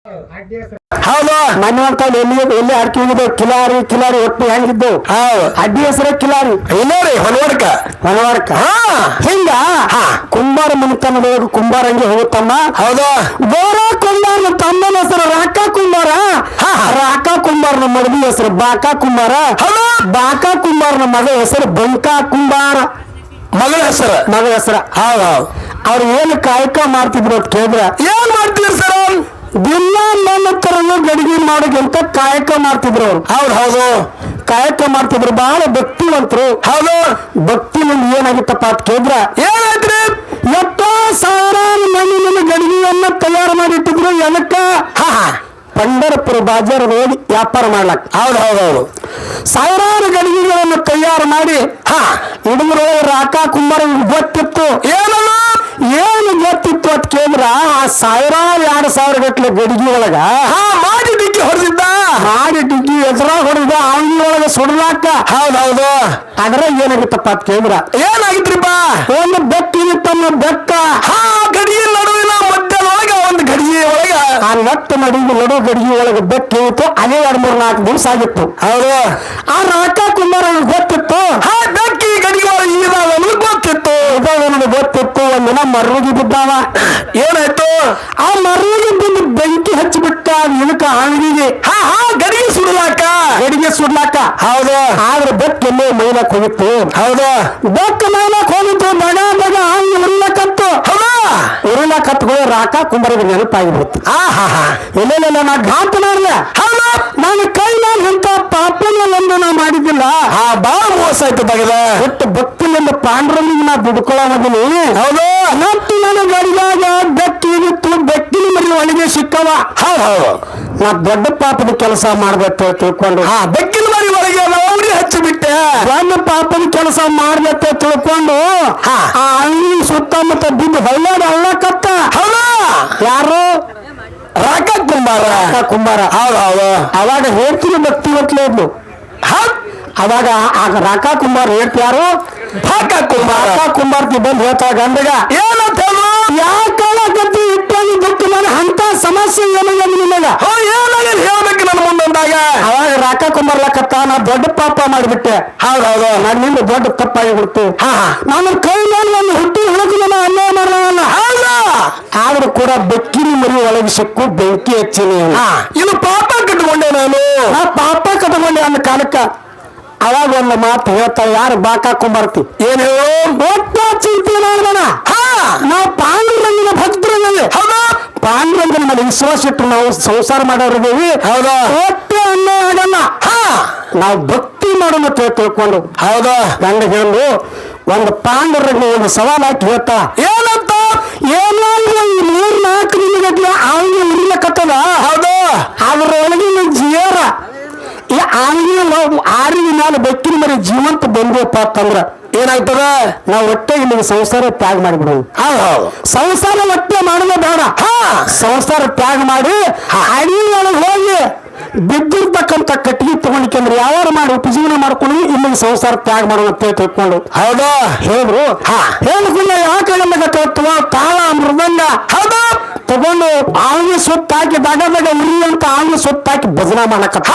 ಹೌದು ಮನೆ ಅಂತ ಎಲ್ಲಿ ಅಡ್ಕೆ ಹೋಗಿದ್ದು ಕಿಲಾರಿ ಒಟ್ಟು ಹೆಂಗಿದ್ದು ಅಡ್ಡಿ ಹೆಸರೇ ಕಿಲಾರಿ ಇನ್ನೋರಿ ಹೊನವಾಡಕ ಹಿಂಗ ಕುಂಬಾರ ಮನೆತನದೊಳಗ ಕುಂಬಾರ ಹಂಗೆ ಹೋಗುತ್ತಮ್ಮ. ಹೌದು ಬೋರ ಕುಂಬಾರನ ತಮ್ಮನ ಹೆಸರು ರಾಕಾ ಕುಂಬಾರ. ರಾಕಾ ಕುಂಬಾರನ ಮಡದಿ ಹೆಸರು ಬಾಕಾ ಕುಂಬಾರ. ಬಾಕಾ ಕುಂಬಾರನ ಮಗ ಹೆಸರು ಬಂಕಾ ಕುಂಬಾರ. ಮಗಳ ಹೆಸರು ಹೌದು. ಅವ್ರು ಏನು ಕಾಯಕ ಮಾಡ್ತಿದ್ರು ಅಂತ ಕೇಳಿದ್ರ ಏನ್ ಮಾಡ್ತೀರಿ ಸರ್? ದಿನ ನನ್ನ ತರನು ಗಡಿಗೆ ಮಾಡೋಕ್ಕಿಂತ ಕಾಯಕ ಮಾಡ್ತಿದ್ರು ಅವ್ರು. ಹೌದು ಕಾಯಕ ಮಾಡ್ತಿದ್ರು, ಬಹಳ ಭಕ್ತಿವಂತರು. ಹೌದು ಭಕ್ತಿನಲ್ಲಿ ಏನಾಗಿತ್ತಪ್ಪ ಅಂತ ಕೇಳಿದ್ರ ಏನಾಯ್ತ್ರಿ? ಎಷ್ಟೋ ಸಾವಿರಾರು ಮಣ್ಣಿನ ಗಡಿಗೆಯನ್ನ ತಯಾರು ಮಾಡಿಟ್ಟಿದ್ರು. ಎದಕ್ಕ? ಪಂಡರಪುರ ಬಾಜಾರ್ ಹೋಗಿ ವ್ಯಾಪಾರ ಮಾಡ್ಲಕ್. ಹೌದು ಸಾವಿರಾರು ಗಡಿಗೆಗಳನ್ನು ತಯಾರು ಮಾಡಿ ಹುಡುಗರು ರಾಕಾ ಕುಂಬಾರ ಗೊತ್ತಿತ್ತು. ಏನು ಗೊತ್ತಿತ್ತು ಅಂತ ಕೇಳಿದ್ರ ಆ 2,000 ಗಟ್ಟಲೆ ಗಡಿಗೆ ಒಳಗ ಮಾಡಿ ಡಿಕ್ಕಿ ಹೊಡೆದಿದ್ದ. ಮಾಡಿ ಡಿಗ್ಗಿ ಎದುರಾಗ ಹೊಡೆದ ಅವನಿ ಒಳಗ ಸುಡ್ಲಾಕ. ಹೌದು ಅದ್ರ ಏನಾಗಿತ್ತಪ್ಪ ಅಂತ ಕೇಳಿದ್ರ ಏನಾಗಿತ್ರಿಪ್ಪ? ಒಂದು ಬೆಕ್ಕಿಗಿತ್ತಮ್ಮ ಬೆಕ್ಕ. ಗಡಿಗೆ ನಡುವಿನ ಮಧ್ಯದೊಳಗ ಒಂದು ಗಡಿಗೆ ಒಳಗ ಆ ನಟ್ಟು ನಡು ಗಡಿಗೆ ಒಳಗೆ ಬೆಕ್ಕಿತ್ತು. ಅದೇ 2-3-4 ದಿವಸ ಆಗಿತ್ತು. ಹೌದು ಆ ರಾಕಾ ಕುಂಬಾರ ಗೊತ್ತಿತ್ತು. ಬೆಕ್ಕಿ ಗಡಿಗೆ ಒಳಗೆ ಗೊತ್ತಿತ್ತು. ಗೊತ್ತಿತ್ತು. ಒಂದಿನ ಮರ್ರುಗಿ ಬಿದ್ದಾವ. ಏನಾಯ್ತು? ಆ ಮರ್ರುಗಿ ಬಿದ್ದು ಬೆಂಕಿ ಹಚ್ಚಿಬಿಟ್ಟ ಇದಕ್ಕ ಆಳಿಗೆ. ಗಡಿಗೆ ಸುಡ್ಲಾಕ. ಹೌದು ಆದ್ರೆ ಬೆಕ್ಕ ಎಲ್ಲೋ ಮೈಲಕ್ ಹೋಗಿತ್ತು. ಹೌದು ಬೆಕ್ಕ ಮೈಲಕ್ ಹೋಗಿತ್ತು. ಮಗ ಹಂಗೆ ಉರುಳಕತ್ತು. ಉರುಳಕತ್ಗಳು ರಾಕಾ ಕುಂಬಾರಿಗೆ ನೆನಪಾಗಿಬಿಡ್ತು. ಇಲ್ಲ ನಾ ಘಾತ ಮಾಡ್ದೆ. ನಾನು ಕೈ ಮಾಡಿ ಅಂತ ಪಾಪನ ಒಂದು ನಾ ಮಾಡಿದ್ದಿಲ್ಲ. ಬಾಳ ಮೋಸ ಆಯ್ತು ತಗದ. ಒಟ್ಟು ಭಕ್ತಿನಿಂದ ಪಾಂಡುರಂಗಿಗೆ ನಾ ದುಡ್ಕೊಳ್ಳೋದಿನಿ. ಹೌದು ಮತ್ತು ನನ್ನ ಗಡಿಯಾಗ ಬೆಕ್ಕಿಗಿತ್ತು. ಬೆಕ್ಕಿನ ಮರಿ ಒಳಗೆ ಸಿಕ್ಕವ. ಹೌದು ನಾ ದೊಡ್ಡ ಪಾಪದ ಕೆಲಸ ಮಾಡ್ಬೇಕು ತಿಳ್ಕೊಂಡು ಬೆಕ್ಕಿನ ಮರಿ ಒಳಗೆ ಅವರಿಗೆ ಹಚ್ಚಿಬಿಟ್ಟೆ. ದೊಡ್ಡ ಪಾಪದ ಕೆಲಸ ಮಾಡ್ಬೇಕು ತಿಳ್ಕೊಂಡು ಆ ಅಂಗಡಿ ಸುತ್ತಮುತ್ತ ಬಿದ್ದು ಹೊಳ್ಳಾಡಿ ಅಳ್ಳಕತ್ತ. ಯಾರು? ರಾಕಾ ಕುಂಬಾರ. ಹೌದು ಅವಾಗ ಹೇಳ್ತೀನಿ ಭಕ್ತಿ ಹೊತ್ಲೇ ಇದ್ಲು. ಅವಾಗ ಆಗ ರಾಕಾ ಕುಂಬಾರ ಹೇಳ್ತಾರು. ರಾಕಾ ಕುಂಬಾರ್ತಿ ಬಂದು ಹೇಳ್ತಾರ ಗಂಡಗ ಏನಂತ ಯಾಕತಿ ಇಟ್ಟಾಗಿ ಬಿಟ್ಟು ನಾನು ಅಂತ ಸಮಸ್ಯೆ ಏನಿಲ್ಲ ನಿನಗ ಹೇಳ್ಬೇಕು ನನ್ನ ಮುಂದಾಗ. ಅವಾಗ ರಾಕಾ ಕುಂಬಾರ್ಲಕತ್ತ ನಾ ದೊಡ್ಡ ಪಾಪ ಮಾಡಿಬಿಟ್ಟೆ. ಹೌದು ನನ್ನಿಂದ ದೊಡ್ಡ ತಪ್ಪಾಗಿ ಬಿಡ್ತು. ನಾನು ಕೈ ಮೇಲೆ ಒಂದು ಹುಟ್ಟಿ ಹುಡುಕು ಅನ್ಯಾಯ ಮಾಡಲ್ಲ. ಆದ್ರೂ ಕೂಡ ಬೆಕ್ಕಿನ ಮರಿ ಒಳಗೆ ಸಿಕ್ಕು ಬೆಂಕಿ ಹಚ್ಚಿನಿ. ಇದು ಪಾಪ ಕಟ್ಕೊಂಡೆ ನಾನು. ಪಾಪ ಕಟ್ಕೊಂಡೆ ಅಂದ ಕಾಲಕ್ಕ ಅವಾಗ ಒಂದು ಮಾತು ಹೇಳ್ತಾಳೆ. ಯಾರು? ಬಾಕಾ ಕುಂಬಾರ್ತಿ. ಏನು ಒಟ್ಟ ಚಿಂತೆ ಮಾಡೋಣ. ನಾವು ಪಾಂಡುರಂಗನ ಭಕ್ತರದೇವಿ. ಪಾಂಡುರಂಗನ ಮೇಲೆ ವಿಶ್ವಾಸ ಇಟ್ಟು ನಾವು ಸಂಸಾರ ಮಾಡೋರಿದ್ದೇವಿ. ಹೌದಾ? ಒಟ್ಟು ಅನ್ಯಾಯ ಆಗಲ್ಲ. ನಾವು ಭಕ್ತಿ ಮಾಡೋಣ ತಿಳ್ಕೊಂಡು ಹೌದಾ ಗಂಡ ಹೇಳು. ಒಂದು ಪಾಂಡುರಂಗ ಒಂದು ಸವಾಲ್ ಹಾಕಿ ಹೇಳ್ತಾ ಏನಂತ? ಏನಾದ್ರು 3-4 ದಿನಗಟ್ಲೆ ಅವನಿಗೆ ಉರಿಲಕತ್ತದ. ಹೌದು ಅದ್ರೊಳಗಿನ ಜೀವರ ಈ ಆಂಗ್ಲ 6 ದಿನ ಬೆಕ್ಕಿನ ಮರಿ ಜೀವಂತ ಬಂದಪ್ಪ ಅಂತಂದ್ರ ಏನಾಗ್ತದ? ನಾವು ಒಟ್ಟೆ ಇಲ್ಲಿಗೆ ಸಂಸಾರ ತ್ಯಾಗ ಮಾಡಿಬಿಡೋದು. ಸಂಸಾರ ಒಟ್ಟೆ ಮಾಡೋದೇ ಬೇಡ. ಸಂಸಾರ ತ್ಯಾಗ ಮಾಡಿ ಅಡಿ ಒಳಗೆ ಹೋಗಿ ಬಿದ್ದಿರ್ತಕ್ಕಂಥ ಕಟ್ಟಿಗೆ ತಗೊಂಡಿಕಂದ್ರೆ ಯಾವಾರು ಮಾಡಿ ಉಪಜೀವನ ಮಾಡ್ಕೊಂಡು ಇಲ್ಲಿಗೆ ಸಂಸಾರ ತ್ಯಾಗ ಮಾಡೋಣ ತಿಳ್ಕೊಂಡು ಹೌದಾ ಹೇಳಿದ್ರು. ಹೇಳಿದ್ರೆ ಯಾಕೆ ತಾಳ ಮೃದಂಗ ತಗೊಂಡು ಆವಿಗೆ ಸುತ್ತ ಹಾಕಿ ದಗದಾಗ ಉರಿ ಅಂತ ಆವಿಗೆ ಸುತ್ತ ಹಾಕಿ ಭಜನಾ ಮಾಡಕತ್ತ.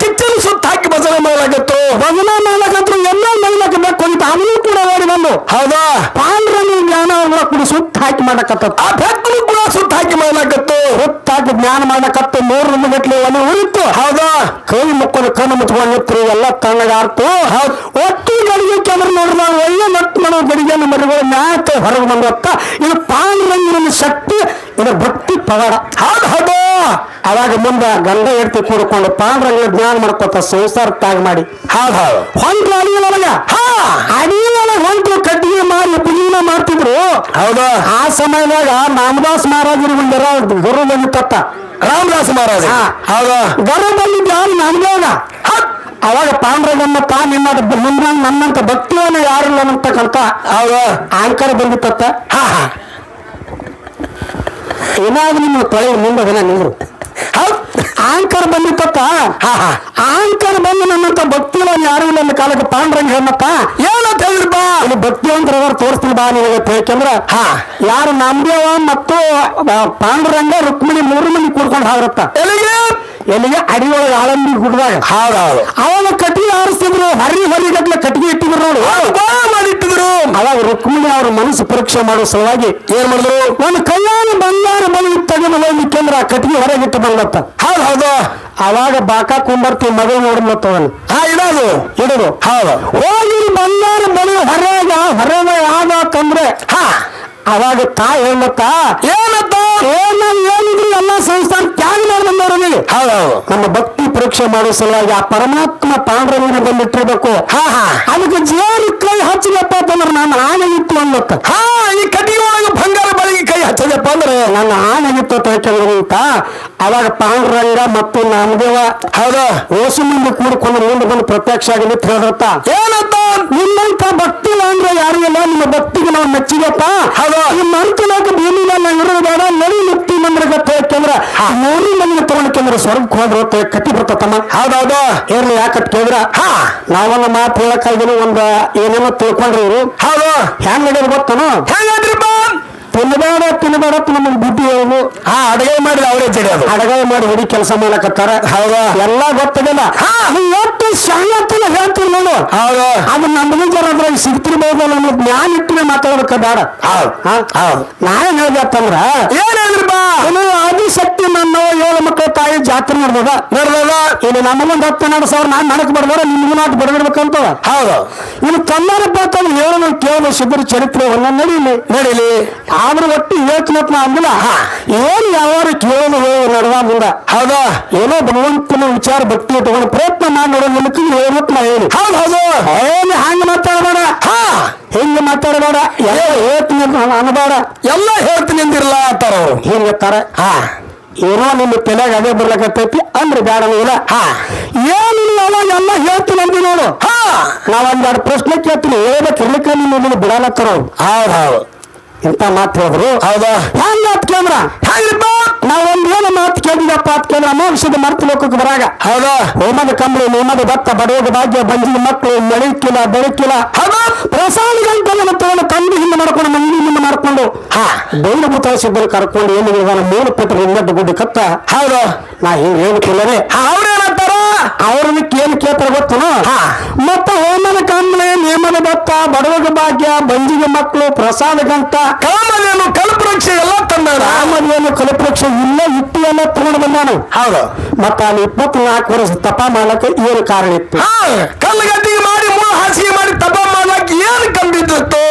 ಕಿಚ್ಚಲು ಸುತ್ತ ಹಾಕಿ ಭಜನೆ ಮಾಡಲಾಗತ್ತು. ಭಜನಾ ಮಾಡಕತ್ರ ಎಲ್ಲ ಮೈಲಕ್ಕೆ ಬೇಕು ಅಂತ ಅವನು ಕೂಡ ಓಡಿ ಬಂದು ಹೌದಾ ಪಾಂಡ್ರನಿ ಜ್ಞಾನ ಕೂಡ ಸುತ್ತ ಹಾಕಿ ಮಾಡಕತ್ತ. ಆ ಭಕ್ತರು ಕೂಡ ಸುತ್ತ ಹಾಕಿ ಮಾಡಲಾಗತ್ತು. ಸುತ್ತ ಹಾಕಿ ಜ್ಞಾನ ಮಾಡಕತ್ತ. 3 ಗಂಟೆ ಒಲೆ ಉರಿತು. ಹೌದಾ ಕೈ ಮುಕ್ಕೊಂಡು ಕಣ್ಣು ಮುಚ್ಕೊಂಡಿತ್ತು. ಎಲ್ಲ ತಣ್ಣಗಾರ್ತು. ಒಟ್ಟು ಗಡಿಗೆ ಕೆಮರ್ ನೋಡಿದ ಒಳ್ಳೆ ಮತ್ ಮಾಡೋ ಗಡಿಗೆಯನ್ನು ಮರಿಗಳು ಮ್ಯಾತ ಹೊರಗೆ ಬಂದತ್ತ. ಇದು ಪಾಂಡ್ರಂಗಿನ ಶಕ್ತಿ, ಇದು ಭಕ್ತಿ ಪವಾಡ. ಹೌದು ಅವಾಗ ಮುಂದೆ ಗಂಡ ಹೆಂಡತಿ ಕೂಡ್ಕೊಂಡು ಪಾಂಡ್ರಂಗಿನ ಜ್ಞಾನ ಮಾಡ್ಕೊತ ಸಂಸಾರ ತ್ಯಾಗ ಮಾಡಿ ಹೊಂಟ್ರು ಅಡಿಯೊಳಗ. ಅಡಿಯೊಳಗೆ ಹೊಂಟ್ರು ಕಟ್ಟಿಗೆ ಮಾಡಿ ಪುನೀನ ಮಾಡ್ತಿದ್ರು. ಹೌದಾ ಆ ಸಮಯದಾಗ ರಾಮದಾಸ್ ಮಹಾರಾಜರು ಗುರು ಬಂದಿತ್ತ. ರಾಮದಾಸ್ ಮಹಾರಾಜ ಹೌದಾ ಗರು ಬಂದಿದ್ದ ಯಾರು ನಮ್ದಾಗ. ಅವಾಗ ಪಾಂಡ್ರಂಗಮ್ಮ ನಿನ್ನ ಮುಂದೆ ನನ್ನಂತ ಭಕ್ತಿಯನ್ನು ಯಾರಿಲ್ಲ ಅಂತಕ್ಕಂತ ಹೌದಾ ಆಂಕರ ಬಂದಿತ್ತ. ಏನಾದ್ರು ನಿಮ್ಮ ತೊಳೆ ಮುಂದೆ ನಿಂದ್ರು. ಆ ಅಹಂಕಾರ ಬಂದಿತ್ತ ಅಹಂಕಾರ ಬಂದು ನನ್ನಂತ ಭಕ್ತಿ ಯಾರು ಇಲ್ಲ ನನ್ನ ಕಾಲಕ್ಕೆ ಪಾಂಡ್ರಂಗ ಹೇಳತ್ತ ಏನಂತ ಹೇಳಿದ್ರಪ್ಪ ಇಲ್ಲಿ ಭಕ್ತಿವಂತರ ತೋರಿಸ್ತೀನಿ ಬಾ ನೀವು ಯಾಕಂದ್ರ ಯಾರು ನಾಮದೇವ ಮತ್ತು ಪಾಂಡುರಂಗ ರುಕ್ಮಿಣಿ 3 ಮಂದಿ ಕೂಡ್ಕೊಂಡು ಹಾರತ್ತ ಎಲ್ಲಿಗೆ ಅಡಿಯೊಳಗೆ ಆಳಂಬಿ ಗುಡ್ದಾಗ ಅವಾಗ ಕಟ್ಟಿಗೆ ಆರಿಸ್ತಿದ್ರು ಹರಿಗಟ್ಲೆ ಕಟ್ಟಿಗೆ ಇಟ್ಟಿದ್ರು ನೋಡು ಮಾಡಿಟ್ಟಿದ್ರು ಅವಾಗ ರುಕ್ಮಿಣಿ ಅವ್ರ ಮನಸ್ಸು ಪರೀಕ್ಷೆ ಮಾಡೋ ಸಲುವಾಗಿ ಏನ್ ಮಾಡಿದ್ರು ನನ್ನ ಕೈಯಾನ ಬಂಗಾರ ಬಳಿ ತೆಗೆದು ಹೋಗ್ಲಿಕ್ಕೆಂದ್ರ ಆ ಕಟ್ಟಿಗೆ ಹೊರಗಿಟ್ಟು ಬಂದತ್ತ ಹೌದು ಅವಾಗ ಬಾಕಾ ಕುಂಬರ್ತಿ ಮಗಳು ನೋಡ್ಲತ್ತವನ್ ಇಡೋದು ಹೌದು ಹೋಗಿ ಬಂಗಾರ ಬಳಿ ಹೊರಗ ಯಾವ್ದಂದ್ರೆ ಅವಾಗ ತಾಯಿ ಹೇಳತ್ತ ಏನಿದ್ರು ಎಲ್ಲಾ ಸಂಸ್ಥಾನ ತ್ಯಾಗ ಮಾಡಿ ಬಂದವರಲ್ಲಿ ನಮ್ಮ ಭಕ್ತಿ ಪರೀಕ್ಷೆ ಮಾಡೋ ಸಲುವಾಗಿ ಆ ಪರಮಾತ್ಮ ಪಾಂಡ್ರಂಗನ ಬಂದಿಟ್ಟಿರ್ಬೇಕು ಅದಕ್ಕೆ ಜೇರಿ ಕೈ ಹಚ್ಚದಪ್ಪ ಅಂತಂದ್ರೆ ನಾನು ಆನೆಗಿತ್ತು ಅನ್ನತ್ತ ಈ ಕಟ್ಟಿಗೆ ಒಳಗೆ ಬಂಗಾರ ಬಳಿಗೆ ಕೈ ಹಚ್ಚದಪ್ಪ ಅಂದ್ರೆ ನನ್ನ ಆನೆಗಿತ್ತು ಅಂತ ಅವಾಗ ಪಾಂಡುರಂಗ ಮತ್ತು ನಾಮದೇವ ಓಸು ಮುಂದೆ ಕೂಡಿಕೊಂಡು ಮುಂದೆ ಬಂದು ಪ್ರತ್ಯಕ್ಷ ಆಗಿ ನಿಂತು ಹೇಳಿರತ್ತ ಏನಂತ ನಿನ್ನಂತ ಭಕ್ತಿ ಅಂದ್ರೆ ಯಾರು ಇಲ್ಲ ನಿಮ್ಮ ಭಕ್ತಿಗೆ ನಾವು ಮೆಚ್ಚಿದಪ್ಪ ಈ ಮಂತ್ರನಾಗ ಭೂಮಿ ಇರೋದು ಬೇಡ ನಡಿ ಮುಕ್ತಿ ಮಂದ್ರ ಗತ್ತೆ ಯಾಕೆಂದ್ರ 3 ಮಂದಿಗೆ ತಗೊಂಡ್ಕಂದ್ರ ಸ್ವರ್ಗಕ್ಕೆ ಹೋದ್ರೆ ಕಟ್ಟಿ ಬರ್ತಮ್ಮ ಹೌದೌದು ಏರ್ಲಿ ಯಾಕತ್ ಕೇಳಿದ್ರ ನಾವೊಂದು ಮಾತು ಹೇಳಕ್ಕಾಗಿನ ಒಂದ್ ಏನೇನೋ ತಿಳ್ಕೊಂಡ್ರಿ ಇವರು ಹೆಂಗ್ ನಡೆಯೋದು ಗೊತ್ತನು ತಿನ್ನಬೇಡ ನಮಗೆ ಬುದ್ಧಿ ಹೇಳುದು ಅಡಗೆ ಮಾಡಿ ಅವರೇ ಜಡಿಯೋದು ಅಡಗೆ ಮಾಡಿ ಹುಡಿ ಕೆಲಸ ಮಾಡಕತ್ತಾರ ಹೌದಾ ಎಲ್ಲಾ ಗೊತ್ತಾಗಲ್ಲ ಎಷ್ಟು ಶಾಣತನ ಹೇಳ್ತೀವಿ ನೋಡು ಅದು ನಮಗೆ ಜರ ಸಿಗ್ತಿರ್ಬೋದು ನಮ್ಗೆ ಜ್ಞಾನ ಇಟ್ಟಿನ ಮಾತಾಡೋದಕ್ಕೆ ಬೇಡ ನಾನ್ ಹೇಳ್ಬೇಕಂದ್ರ ಏನಾದ್ರಪ್ಪ ಆದಿಶಕ್ತಿ ನನ್ನ 7 ಮಕ್ಕಳ ತಾಯಿ ಜಾತ್ರೆ ನಡೆದದ ಇಲ್ಲಿ ನಮಗೊಂದು 10-12 ಸಾವಿರ ನಾನ್ ನಡಕ್ ಬರ್ದಾರ ನಿಮ್ಗೂ ನಾಟ್ ಬಡಬಿಡ್ಬೇಕಂತ ಹೌದು ಇನ್ನು ಕನ್ನಡಪ್ಪ ಅಂತಂದ್ರೆ ಹೇಳೋದು ಕೇವಲ ಸಿದ್ಧರ ಚರಿತ್ರೆ ನಡೀಲಿ ಆದ್ರೆ ಒಟ್ಟು ಯೋಚನೆ ಅಂದಿಲ್ಲ ಏನು ಯಾವ ಕೇಳೋದು ನಡೆದ ಮುಂದ ಹೌದಾ ಏನೋ ಭಗವಂತನ ವಿಚಾರ ಭಕ್ತಿ ತಗೊಂಡು ಪ್ರಯತ್ನ ಮಾಡಿ ನೋಡೋ ನಿಮಗೆ ಹೇಳ್ಬೇಕು ನಾ ಹೇಳಿ ಹೌದು ಏನು ಹಂಗ ಮಾತಾಡಬೇಡ ಹಿಂಗ ಮಾತಾಡಬೇಡ ಎಲ್ಲ ಹೇಳ್ತೀನಿ ಅನ್ಬೇಡ ಎಲ್ಲ ಹೇಳ್ತೀನಿ ಅಂದಿರಲ್ಲ ಅಂತಾರ ಅವ್ರು ಹಿಂಗತ್ತಾರ ಏನೋ ನಿಮ್ಮ ತಲೆಗೆ ಅದೇ ಬರ್ಲಕತ್ತೈತಿ ಅಂದ್ರೆ ಬೇಡ ಇಲ್ಲ ಏನಿಲ್ಲ ಅವಾಗ ಎಲ್ಲ ಹೇಳ್ತೀನಿ ಅಂದಿ ನೋಡು ನಾವೊಂದೆರಡು ಪ್ರಶ್ನೆ ಕೇಳ್ತೀನಿ ಹೇಳ್ಬೇಕಿರ್ಲಿಕ್ಕ ನಿನ್ನ ಬಿಡಲತ್ತಾರ ಹೌದು ಇಂತ ಮಾತು ಹೇಳಿದ್ರು ಹೌದಾ ಹೆಂಗ ಮಾತು ಕೇಂದ್ರ ನಾವೊಂದ್ ಏನು ಮಾತು ಕೇಳಿದಪ್ಪ ಅಂತ ಕೇಂದ್ರ ಅಮೋಕ್ಷದ ಮರ್ತ ಲೋಕಕ್ಕೆ ಬರಾಗ ಹೌದಾ ಹೋಮದ ಕಂಬಳಿ ನೇಮದ ಭತ್ತ ಬಡವದ ಭಾಗ್ಯ ಬಂಜಿನ ಮಕ್ಕಳು ಬೆಳಕಿಲ್ಲ ಬೆಳಕಿಲ್ಲ ಪ್ರಸಾದಗಳನ್ನ ತಗೊಂಡು ತಂದು ಹಿಂದೆ ಮಾಡ್ಕೊಂಡು ಮಂದಿ ಹಿಂದೆ ಮಾಡ್ಕೊಂಡು ಬೈಲು ಮುತಾಸಿಬ್ಬರು ಕರ್ಕೊಂಡು ಏನು 3 ಪೆಟ್ಟ ಹಿಂದೆ ಗುಡ್ಡ ಕತ್ತ ಹೌದು ನಾ ಹಿಂಗ್ ಹೇಳ್ತಿಲ್ಲರೇ ಅವ್ರೇನಂತಾರ ಅವ್ರನ್ನ ಏನ್ ಕೇಳ್ತಾರ ಗೊತ್ತನು ಮತ್ತೆ ಹೋಮದ ಕಂಬಳಿ ನೇಮದ ಭತ್ತ ಬಡವದ ಭಾಗ್ಯ ಬಂಜಿಗೆ ಮಕ್ಕಳು ಪ್ರಸಾದಗಂತ ಕಾಮಧೇನು ಕಲ್ಪವೃಕ್ಷ ಎಲ್ಲ ತಂದ ಕಾಮಧೇನು ಕಲ್ಪವೃಕ್ಷ ಇಲ್ಲ ಇಟ್ಟು ಎಲ್ಲ ತಗೊಂಡು ಬಂದಾನು ಹೌದು ಮತ್ತ ಅಲ್ಲಿ 24 ವರ್ಷ ತಪ ಮಾಡಕ್ಕೆ ಏನು ಕಾರಣ ಇತ್ತು ಕಲ್ಲುಗದ್ದಿಗೆ ಮಾಡಿ 3 ಹಾಸಿಗೆ ಮಾಡಿ ತಪ ಮಾಡಕ್ಕೆ ಏನು ಕಂಬಿದ್ದು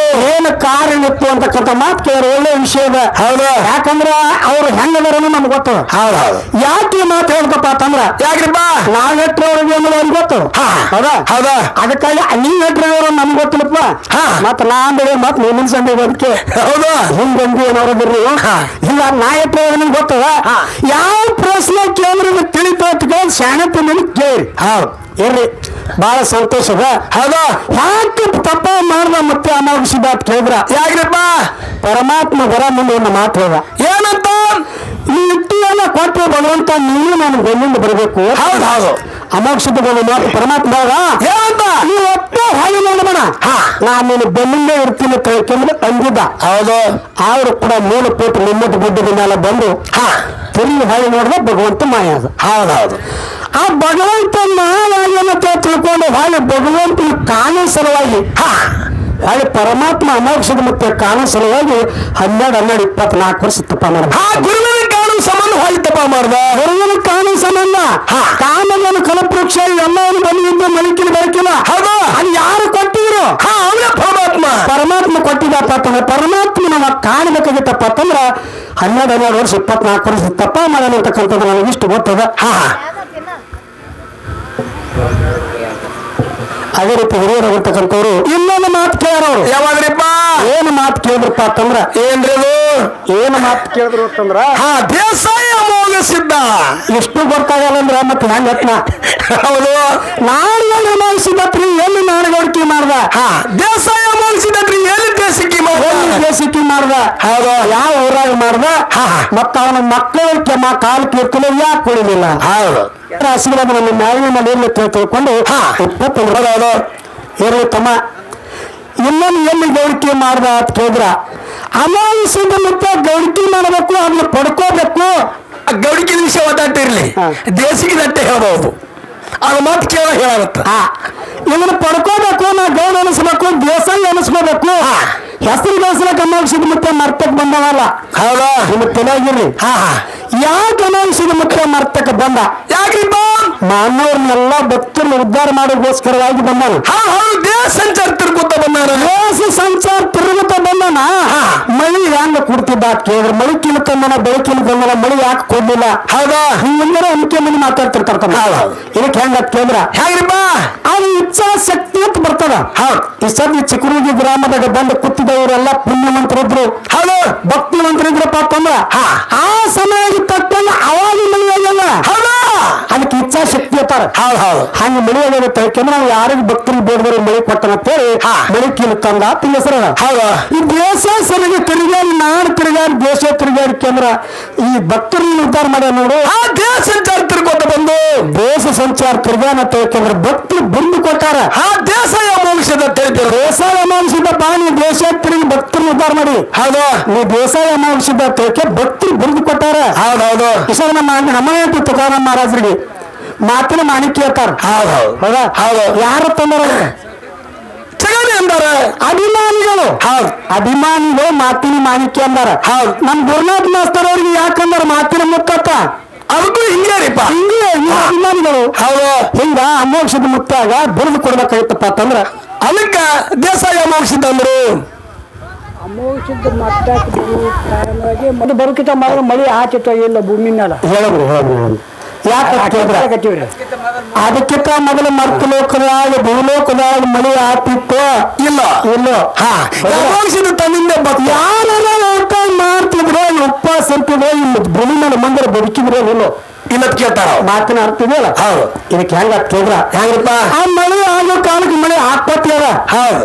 ಏನು ಕಾರಣ ಇತ್ತು ಅಂತಕ್ಕಂಥ ಮಾತು ಕೇಳಿ ಒಳ್ಳೆ ವಿಷಯ ಇದೆ ಹೌದು ಯಾಕಂದ್ರ ಅವ್ರು ಹೆಂಗದಾರನು ನಮ್ಗೆ ಗೊತ್ತು ಹೌದು ಯಾಕೆ ಮಾತು ಹೇಳ್ತಪ್ಪ ಅಂತಂದ್ರ ಯಾಕ್ರಿಪ್ಪ ನಾವ್ ಹೆಟ್ರವ್ರಿಗೆ ಅನ್ನೋದು ಅವ್ರಿಗೆ ಗೊತ್ತು ಹೌದಾ ಅದಕ್ಕಾಗಿ ನೀವ್ ಹೆಟ್ರವ್ರು ನಮ್ಗೆ ಗೊತ್ತಿಲ್ಲಪ್ಪ ಮತ್ ನಾನ್ ಬೆಳೆ ಮತ್ ಮುಂದಿನ ಸಂಡೆ ಅದಕ್ಕೆ ಹೌದು ಹಿಂಗಂದಿ ಏನವ್ರದ್ರಿ ಇಲ್ಲ ನಾ ಹೆಟ್ರವ್ರು ನಿಮ್ಗೆ ಗೊತ್ತದ ಯಾವ ಪ್ರಶ್ನೆ ಕೇಂದ್ರ ತಿಳಿತ ಶಾಣೆ ಕೇಳಿ ಹೌದು ಇರ್ರಿ ಬಹಳ ಸಂತೋಷದ ಹೌದಾ ಯಾಕೆ ತಪ್ಪ ಮಾಡ್ದ ಮತ್ತೆ ಅಮಾಗಿಸಿದ ಅಂತ ಕೇಳಿದ್ರ ಯಾಕ್ರಪ್ಪ ಪರಮಾತ್ಮ ಬರ ಮುಂದೆ ಒಂದು ಮಾತು ಹೇಳ್ದ ಏನಂತ ಈ ಇಟ್ಟು ಎಲ್ಲ ಕೊಟ್ಟು ಭಗವಂತ ನೀವು ನಾನು ಬೆನ್ನಿಂದ ಬರಬೇಕು ಹೌದು ಅಮೋಕ್ಷದ ಬಂದು ಮಾತು ಪರಮಾತ್ಮ ಏನಂತ ನೀವು ಒಟ್ಟೆ ಹಾಗೆ ನೋಡಬೇಡ ನಾನು ನೀನು ಬೆನ್ನಿಂದ ಇರ್ತೀನಿ ಕೇಳಿದ್ರೆ ಅಂದಿದ್ದ ಹೌದು ಅವರು ಕೂಡ 3 ಪೇಟು ನಿಮ್ಮಟ್ಟು ಗುಡ್ಡದ ಮೇಲೆ ಬಂದು ತಿರುಗಿ ಹಾಗೆ ನೋಡಿದ ಭಗವಂತ ಮಾಯ ಅದ ಹೌದೌದು ಆ ಭಗವಂತ ಮಾಯವಾಗ್ಯನ್ನ ತಿಳ್ಕೊಂಡು ಹಾಗೆ ಭಗವಂತನ ಕಾನೂನು ಸಲುವಾಗಿ ಹಾಗೆ ಪರಮಾತ್ಮ ಅಮೋಕ್ಷದ ಮತ್ತೆ ಕಾನೂನು ಸಲುವಾಗಿ 12-24 ವರ್ಷ ತಪ್ಪ ಮಾಡ್ದ ಗುರುವಿನ ಕಾನೂನು ಸಂಬಂಧ ಹಾಗೆ ತಪ್ಪ ಮಾಡ್ದ ಗುರುವಿನ ಕಾನೂನು ಸಂಬಂಧ ಕಾನೂನು ಕಲಪವೃಕ್ಷ ಎಲ್ಲವನ್ನು ಬಂದಿದ್ದು ಮಲಿಕಿನ ಬೆಳಕಿಲ್ಲ ಹೌದಾ ಅದು ಯಾರು ಕೊಟ್ಟಿದ್ರು ಪರಮಾತ್ಮ ಕೊಟ್ಟಿದ್ದಪ್ಪ ಅಂತಂದ್ರೆ ಪರಮಾತ್ಮ ನಾವು ಕಾಣಬೇಕಾಗಿತ್ತಪ್ಪ ಅಂತಂದ್ರ 12 ವರ್ಷ 24 ವರ್ಷ ತಪ್ಪ ಮಾಡೋಣ ಅಂತಕ್ಕಂಥದ್ದು ನನಗೆ ಇಷ್ಟು ಗೊತ್ತದ ಅದೇ ರೀತಿ ಹಿರಿಯರಾಗಿರ್ತಕ್ಕಂಥವ್ರು ಇನ್ನೊಂದು ಮಾತು ಕೇಳೋರು ಯಾವಾಗ್ರಿಪ್ಪ ಏನು ಮಾತು ಕೇಳಿದ್ರಪ್ಪ ಅಂತಂದ್ರ ಏನ್ರಿ ಏನು ಮಾತು ಕೇಳಿದ್ರು ಅಂತಂದ್ರ ದೇಸಾಯಿ ಅಮೋಘ ಸಿದ್ಧ ಎಷ್ಟು ಗೊತ್ತಾಗಲ್ಲ ಅಂದ್ರೆ ಮತ್ತೆ ಹೆಂಗ ಯತ್ನ ಹೌದು. ನಾಡಿಗೆ ಅಮಾವಾಸ್ಯದತ್ರಿ ಎಲ್ಲಿ ನಾಡಗೌಡಿಕೆ ಮಾಡ್ದ ದೇಸಾಯಿ ಅಮಾವಾಸ್ಯದತ್ರಿ ಎಲ್ಲಿ ದೇಸಿಕ್ಕಿ ಎಲ್ಲಿ ದೇಸಿಕೆ ಮಾಡ್ದ ಹೌದು. ಯಾವ ಊರಾಗ ಮಾಡ್ದ ಮತ್ತ ಅವನ ಮಕ್ಕಳ ಕಾಲು ಕೀರ್ತನೆ ಯಾಕೆ ಕೊಡಲಿಲ್ಲ ಹೌದು. ರಾಶಿಗಳ ನಮ್ಮ ಮ್ಯಾಲಿನ ಮನೆಯಲ್ಲಿ ತಿಳ್ಕೊಂಡು 20 ಇರಲಿ ತಮ್ಮ ಇನ್ನೊಂದು ಎಲ್ಲಿ ಗೌಡಿಕೆ ಮಾಡ್ದ ಅಂತ ಕೇಳಿದ್ರ ಅಮಾವಾಸ್ಯದ ಮತ್ತೆ ಗೌಡಿಕೆ ಮಾಡಬೇಕು ಅದನ್ನ ಪಡ್ಕೋಬೇಕು. ಗೌಡಿಕೆ ವಿಷಯ ಒದ್ದಾಟಿರ್ಲಿ ದೇಸಿಗೆ ದಟ್ಟೆ ಹೇಳ್ಬಹುದು ಅದು ಮಾತು ಕೇಳ ಹೇಳತ್ತ ಇದನ್ನ ಪಡ್ಕೋಬೇಕು ನಾ ಗೌಡ ಅನಿಸ್ಬೇಕು ದೇಸಾಯಿ ಅನಿಸ್ಕೋಬೇಕು ಹೆಸರು ಗಳಿಸ್ಲಕ್ಕ ಅಮಾವಾಸ್ಯದ ಮತ್ತೆ ಮರ್ತಕ್ ಬಂದವಲ್ಲ ಹೌದಾ ನಿಮ್ಗೆ ತಿಳಿಯಾಗಿರ್ಲಿ ಯಾಕೆ ಅಮಾವಾಸ್ಯದ ಮತ್ತೆ ಮರ್ತಕ ಬಂದ ಯಾಕ್ರಿಪ್ಪ ಮಾನವರನ್ನೆಲ್ಲ ಭಕ್ತರನ್ನ ಉದ್ಧಾರ ಮಾಡೋಗೋಸ್ಕರವಾಗಿ ಬಂದಾನ ಹೌದು ದೇಶ ಸಂಚಾರ ತಿರ್ಗುತ್ತ ಬಂದಾನ ದೇಶ ಸಂಚಾರ ತಿರುಗುತ್ತ ಬಂದಾನ ಮಳಿ ಹೆಂಗ ಕೊಡ್ತಿದ್ದ ಕೇಳಿದ್ರೆ ಮಳಿ ಕಿಲ್ಕಂದನ ಬೆಳಕಿನ ಬಂದನ ಮಳಿ ಯಾಕೆ ಕೊಡ್ಲಿಲ್ಲ ಹೌದಾ ಹಿಂಗಂದ್ರೆ ಅನ್ಕೆ ಮಂದಿ ಮಾತಾಡ್ತಿರ್ತಾರ ಇದಕ್ಕೆ ಹೆಂಗ ಕೇಳಿದ್ರ ಹೇಗ್ರಿಪ್ಪ ಅದು ಇಚ್ಛಾ ಶಕ್ತಿ ಅಂತ ಬರ್ತದ ಈ ಸದ್ಯ ಚಿಕ್ಕರುಗಿ ಗ್ರಾಮದಾಗ ಬಂದು ಕೂತಿದ್ದವರೆಲ್ಲ ಪುಣ್ಯವಂತರಿದ್ರು ಹೌದು ಭಕ್ತಿವಂತರಿದ್ರಪ್ಪ ಅಂತಂದ್ರ ಆ ಸಮಯಕ್ಕೆ ತಕ್ಕಂಗ ಅವಾಗ ಮಳಿ ಆಗಲ್ಲ ಅದಕ್ಕೆ ಇಚ್ಛಾ ಶಕ್ತಿ ಅಂತಾರ ಹಂಗ ಮಳಿ ಆಗದ ಯಾಕಂದ್ರೆ ನಾವು ಯಾರಿಗೆ ಭಕ್ತರಿಗೆ ಬೇಡದವ್ರು ಮಳಿ ಕೊಟ್ಟನಂತೇಳಿ ಮಳಿ ಕೀಳ್ತಂದ ಅಂತ ಹೆಸರ ಈ ದೇಶ ಸರಿಗೆ ತಿರುಗಾಡಿ ನಾಡು ತಿರುಗಾಡಿ ದೇಶ ತಿರುಗಾಡಿಕೆ ಅಂದ್ರ ಈ ಭಕ್ತರನ್ನ ಉದ್ಧಾರ ಮಾಡ್ಯಾರ ನೋಡು ದೇಶ ಸಂಚಾರ ತಿರ್ಗೋತ ಬಂದು ದೇಶ ಸಂಚಾರ ತಿರುಗಾನ ಅಂತ ಯಾಕಂದ್ರೆ ಭಕ್ತರು ಬಂದು ಕೊಟ್ಟಾರ ದೇಸಾಯಿ ಅಮಾವಾಸ್ಯದ ತಿಳಿದ್ರು ದೇಸಾಯಿ ಅಮಾವಾಸ್ಯದ ಬಾಣಿ ದೇಶ ತಿರುಗಿ ಭಕ್ತರನ್ನ ಉದ್ಧಾರ ಮಾಡಿ ಹೌದು ನೀವು ದೇಸಾಯಿ ಅಮಾವಾಸ್ಯದ ತೇಕೆ ಭಕ್ತರು ಬರೆದು ಕೊಟ್ಟಾರ ಹೌದೌದು ಇಷ್ಟ ನಮ್ಮ ತುಕಾರಾಮ್ ಮಹಾರಾಜರಿಗೆ ಮಾತಿನ ಮಾಣಿಕ್ಯ ಅಂತಾರ ಹೌದಾ ಹೌದು ಯಾರು ತಂದಾರ ಜಗನೇ ಅಂದಾರ ಅಭಿಮಾನಿಗಳು ಅಭಿಮಾನಿಗಳು ಮಾತಿನ ಮಾಣಿಕ್ಯ ಅಂದಾರ ನಮ್ ಗುರುನಾಥ್ ಮಾಸ್ತರ್ ಅವ್ರಿಗೆ ಯಾಕಂದಾರ ಮಾತಿನ ಮುತ್ತತ್ತ ಅದಕ್ಕೂ ಹಿಂಗೇರಿಪ್ಪ ಹಿಂಗೆ ಅಭಿಮಾನಿಗಳು ಹೌದು ಹಿಂಗ ಅಮೋಕ್ಷದ ಮುತ್ತಾಗ ಬರೆದು ಕೊಡ್ಬೇಕಾಗಿತ್ತಪ್ಪ ಅಂತಂದ್ರ ಅದಕ್ಕ ದೇಸಾಯಿ ಅಮಾವಾಸ್ಯದ ಅಂದ್ರು ಅಮೋಕ್ಷದ ಮಟ್ಟಾಗಿ ಮೊದಲು ಬರುಕಿತ ಮೊದಲು ಮಳಿ ಆಚಿತ್ತು ಇಲ್ಲ ಭೂಮಿ ಮೇಲೆ ಹೇಳಿದ್ರು ಅದಕ್ಕಿಂತ ಮೊದಲು ಮರ್ತ ಲೋಕದಾಗ ಭೂಲೋಕದಾಗ ಮಳಿ ಆತಿತ್ತು ಇಲ್ಲ ಅಮಾವಾಸ್ಯದ ತನ್ನಿಂದ ಯಾರೆಲ್ಲ ಊಟ ಮಾಡ್ತಿದ್ರೆ ಉಪವಾಸ ಇರ್ತಿದ್ರೆ ಇಲ್ಲಿ ಭೂಮಿ ಮೇಲೆ ಮಂದಿರ ಬದುಕಿದ್ರೆ ಇಲ್ಲ ಕೇಳ್ತಾರ ಮಾತಿನ ಅರ್ತಿದೆಯಲ್ಲ ಹೌದು ಇದಕ್ಕೆ ಹೆಂಗ ಕೇಳಿದ್ರ ಹೆಂಗಪ್ಪ ಆ ಮಳೆ ಆಗೋ ಕಾಲಕ್ಕೆ ಮಳೆ ಆಗ್ತತಿ ಅದ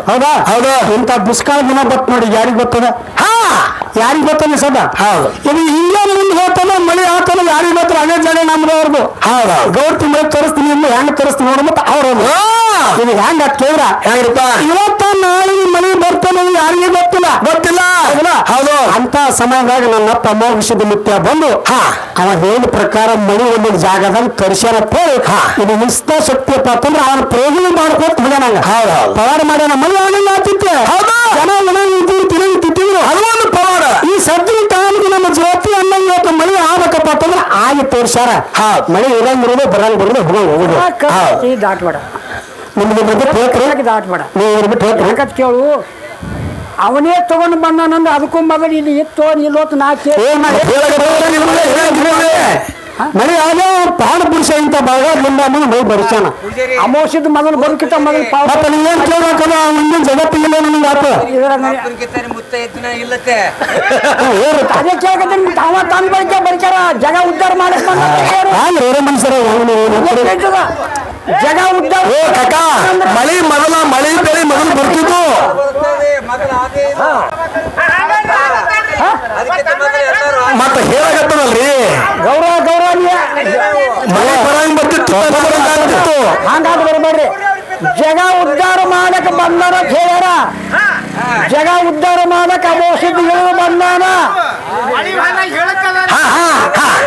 ಹೌದಾ ಹೌದು ಇಂಥ ದುಷ್ಕಾಲ ದಿನ ಬತ್ ನೋಡಿ ಯಾರಿಗ್ ಗೊತ್ತದ ಯಾರಿಗ್ ಗೊತ್ತದ ಸದಾ ಇದು ಹಿಂಗೆ ಮುಂದೆ ಹೋಗ್ತಾನ ಮಳೆ ಆಗ್ತಾನ ಯಾರಿಗ್ ಗೊತ್ತಾರ ಅದೇ ಜಾಗ ನಮ್ದವ್ರದು ಗೌರ್ತಿ ಮಳೆ ತೋರಿಸ್ತೀನಿ ಇನ್ನು ಹೆಂಗ್ ತೋರಿಸ್ತೀನಿ ನೋಡ ಮತ್ತೆ ಅವ್ರವ್ರು ಇದು ಹೆಂಗ ಕೇಳಿದ್ರ ಹೆಂಗ್ರಿಪ್ಪ ಇವತ್ತ ನಾಳೆ ಮಳೆ ಬರ್ತಾನೆ ಯಾರಿಗೆ ಗೊತ್ತಿಲ್ಲ ಹೌದು ಅಂತ ಸಮಯದಾಗ ನನ್ನಪ್ಪ ಅಮಾವಾಸ್ಯದ ಮುತ್ಯ ಬಂದು ಅವ ಹೇಳಿದ ಪ್ರಕಾರ ಮಳಿ ಒಂದೊಂದು ಜಾಗದಲ್ಲಿ ಕರ್ಸ್ಯಾರ ಇದು ನಿಸ್ತ ಶಕ್ತಿಯಪ್ಪ ಅಂತಂದ್ರೆ ಅವನ ಪ್ರಯೋಜನ ಮಾಡ್ಕೊತ ಹೋಗ್ಯಾನಂಗ ಪವಾಡ ಮಾಡ್ಯಾನ ಮಳಿ ಆಗಂಗ ಆಗ್ತಿತ್ತೆ ಜನ ತಿಂತಿದ್ರು ಅದೊಂದು ಪವಾಡ ಈ ಸದ್ಯ ಕಾಲಕ್ಕೆ ನಮ್ಮ ಜ್ಯೋತಿ ಅನ್ನಂಗ ಇವತ್ತು ಮಳಿ ಆಗ್ಬೇಕಪ್ಪ ಅಂತಂದ್ರೆ ಆಗಿ ತೋರ್ಸ್ಯಾರ ಮಳಿ ಇರಂಗಿರೋದು ಬರಂಗ್ ಬರೋದು ಹೋಗೋದು ದಾಟ್ಬೇಡ ನಿಮ್ಗೆ ದಾಟ್ಬೇಡ ನೀವು ಬಿಟ್ಟು ಹೇಳ್ತಾರೆ ಕೇಳು ಅವನೇ ತಗೊಂಡು ಬಂದಾನಂದ್ರೆ ಅದಕ್ಕೂ ಮಗನ ಇಲ್ಲಿ ಇತ್ತು ನಿಲ್ಲೋತ್ ನಾ ಮಳೆ ಆಗ ಪಾಡ ಪುರುಷ ಇಂತ ಭಾಗ ಮೈ ಬರುತ್ತಾನ ಅಮೋಷದ ಮೊದಲು ಬರುಕಿತ ಮೊದಲು ಏನ್ ಕೇಳ್ಬೇಕಲ್ಲ ಮುಂದಿನ ಜಗತ್ತಿಲ್ಲ ನನಗೆ ಆತ ಅದೇ ಕೇಳ್ಕತ್ತೀನಿ ತಾವ ತಂದ್ ಬಳಿಕೆ ಬರ್ತಾರ ಜಗ ಉದ್ಧಾರ ಮಾಡಕ್ ಮನುಷ್ಯರ ಜಗ ಉದ್ಧಾರ ಮಳೆ ಮಳೆ ಬೆಳೆ ಮೊದಲು ಬರ್ತಿತ್ತು ಮತ್ತೆ ಹೇಳಕತ್ತದಲ್ರಿ ಗೌರವ ಮಳೆ ಬರಂಗ್ ಬರ್ತಿತ್ತು ಹಂಗಾದ ಬರಬೇಡ್ರಿ ಜಗ ಉದ್ಧಾರ ಮಾಡಕ್ ಬಂದಾನ ಹೇಳ್ಯಾರ ಜಗ ಉದ್ಧಾರ ಮಾಡಕ್ ಅಮೋಷದ ಹೇಳು ಬಂದಾನ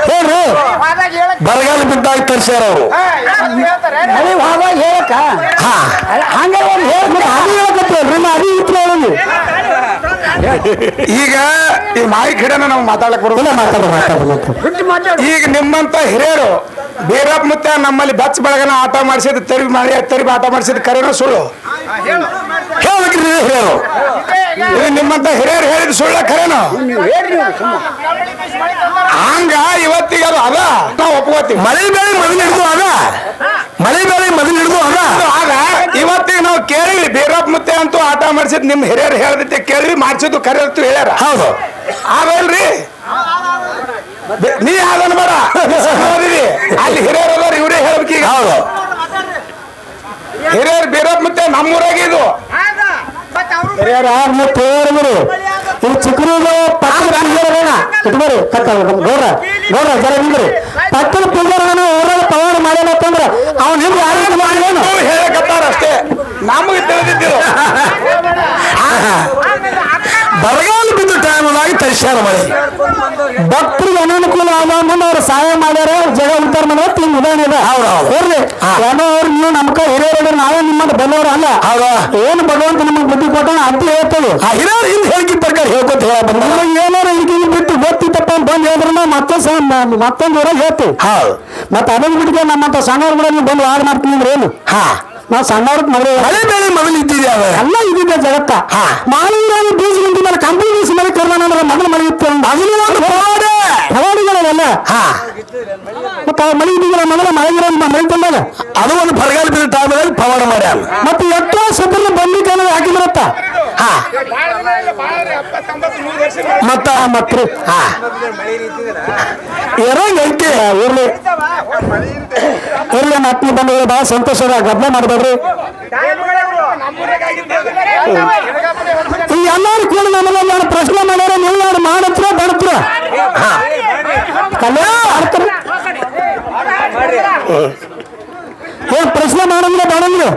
ಹೇಳ್ರಿ ಬರಗಾಲ ಬಿದ್ದಾಗ ತರ್ಸ್ಯಾರ ಅವರು ಮಳೆ ಹೋದಾಗ ಹೇಳಕ್ಕ ಹಂಗ ಒಂದು ಹೇಳ್ಕತ್ತಲ್ರಿ ಅದಿ ಇತ್ತು ಹೇಳಿ ಈಗ ಈ ಮಾಯಿ ಗಿಡನ ನಾವು ಮಾತಾಡಕ್ ಬರೋದಿಲ್ಲ ಈಗ ನಿಮ್ಮಂತ ಹಿರಿಯರು ಬೀರಪ್ಪ ಮುತ್ತ ನಮ್ಮಲ್ಲಿ ಬಚ್ಚ ಬೆಳಗನ ಆಟ ಮಾಡಿಸಿದ ತರಿಬಿ ಆಟ ಮಾಡಿಸಿದ ಕರೆನೋ ಸುಳ್ಳು ಹೇಳ್ಬೇಕ್ರಿ ಹಿರಿಯರು ನಿಮ್ಮಂತ ಹಿರಿಯರು ಹೇಳಿದ ಸುಳ್ಳ ಕರೆನೋ ಹಂಗ ಇವತ್ತಿಗೆ ಅದು ಅದ ನಾವು ಒಪ್ಕೋತೀವಿ ಮಳೆ ಬೆಳೆ ಮೊದಲು ಹಿಡಿದು ಆಗ ಇವತ್ತಿಗೆ ನಾವು ಕೇಳಿವಿ ಬೀರಪ್ಪ ಮುತ್ತೆ ಅಂತೂ ಆಟ ಮಾಡಿಸಿದ್ ನಿಮ್ ಹಿರಿಯರು ಹೇಳದೈತೆ ಕೇಳಿವಿ ಮಾಡಿಸಿದ್ದು ಕರೆಯತ್ತು ಹೇಳ್ಯಾರ ಹೌದು ಆಗಲ್ರಿ ನೀ ಅದನ್ನ ಬೇಡ ಬೀರಪ್ಪ ಮತ್ತೆ ನಮ್ಮೂರಾಗೆ ಇದು ಈ ಚಿಕ್ಕನೂರು ಪಕ್ಕದ ಪೂಜಾರಗಣ ಇಟ್ಕೊರಿ ಗೌಡ್ರ ಗೌಡ್ರ ಜರ ನಿಂದ್ರಿ ಪಕ್ಕದ ಪೂಜಾರಗಣ ಊರಾಗ ಪವಾಡ ಮಾಡ್ಯಾನಂದ್ರ ಅವ್ನ ಹಿಂದೆ ಯಾರು ಮಾಡಲೇನು ಹೇಳಕತ್ತಾರ ಅಷ್ಟೇ ನಮಗೆ ತಿಳಿದಿದ್ದು ಬರಗಾಲ ಬಿದ್ದ ಟೈಮ್ನಾಗ ತರಿಸ್ಯಾರ ಮಳೆ ಭಕ್ತರಿಗೆ ಅನಾನುಕೂಲ ಆದ ಮುಂದೆ ಅವ್ರು ಸಹಾಯ ಮಾಡ್ಯಾರ ಜಗ ಉದ್ದಾರ ಮಾಡೋದು ತಿಂಗ್ ಉದಾಹರಣೆ ಇದೆ ಇರ್ಲಿ ಏನೋ ಅವ್ರು ನೀವು ನಮ್ಕ ಹಿರಿಯರು ನಾವೇ ನಿಮ್ಮಂತ ಬಂದವರು ಅಲ್ಲ ಏನು ಭಗವಂತ ನಮಗೆ ಬುದ್ಧಿ ಕೊಟ್ಟ ಅಂತ ಹೇಳ್ತೇವೆ ಹಿರಿಯರು ಹಿಂದೆ ಹೇಳಿಕೆ ಪ್ರಕಾರ ಹೇಳ್ಕೊತ ಹೇಳ ಬಂದ ಏನಾರು ಈಗ ಬಿಟ್ಟು ಗೊತ್ತಿತ್ತಪ್ಪ ಬಂದು ಹೇಳಿದ್ರೆ ಮತ್ತೊಂದು ಊರಾಗ ಹೇಳ್ತೀವಿ ಹೌದು ಮತ್ತೆ ಅದನ್ನ ಬಿಟ್ಟಿಗೆ ನಮ್ಮಂತ ಸಣ್ಣವ್ರ ಕೂಡ ನೀವು ಬಂದು ವಾದ ಮಾಡ್ತೀನಿ ಅಂದ್ರೆ ಏನು ನಾವು ಸಣ್ಣವ್ರ ಮಗಳು ಹಳೆ ಬೇರೆ ಮೊದಲು ಇದ್ದಿದೆ ಎಲ್ಲ ಇದ್ದಿದ್ದೆ ಜಗತ್ತ ಮಾಲಿನ್ಯ ಬೀಜ ನಿಂತ ಮೇಲೆ ಕಂಪನಿ ಬೀಸ್ ಮೇಲೆ ಕರ್ನಾಟಕ ಅಂದ್ರೆ ಮೊದಲು ಮಳೆ ಇತ್ತು ಹವಾಡಿಗಳೆಲ್ಲ ಮತ್ತೆ ಮಳೆ ಇದ್ದಿಲ್ಲ ಮೊದಲ ಮಳೆಗಿರ ಮಳೆ ತಂದಾಗ ಅದು ಒಂದು ಬರಗಾಲ ಬಿದ್ದ ಟೈಮ್ನಲ್ಲಿ ಪವಾಡ ಮಾಡ್ಯಾರ ಮತ್ತೆ ಎಷ್ಟೋ ಸತ್ರ ಬಂದಿ ಕಾಲ ಹಾಕಿದ್ರತ್ತ ಮತ್ತ ಮತ್ರಿ ಇರಂಗೈತಿ ಇರ್ಲಿ ಇರ್ಲಿ ಮತ್ನಿ ಬಂದ್ರೆ ಬಹಳ ಸಂತೋಷದ ಗದ್ದಲ ಮಾಡಬೇಡ್ರಿ ಈ ಎಲ್ಲಾರು ಕೂಡ ನಮ್ಮಲ್ಲಿ ನಾನು ಪ್ರಶ್ನೆ ಮಾಡ್ಯಾರ ನೀವು ಯಾರು ಮಾಡತ್ರ ಬಡತ್ರ ಏನ್ ಪ್ರಶ್ನೆ ಮಾಡಂದ್ರೆ ಬೇಡಂದ್ರೆ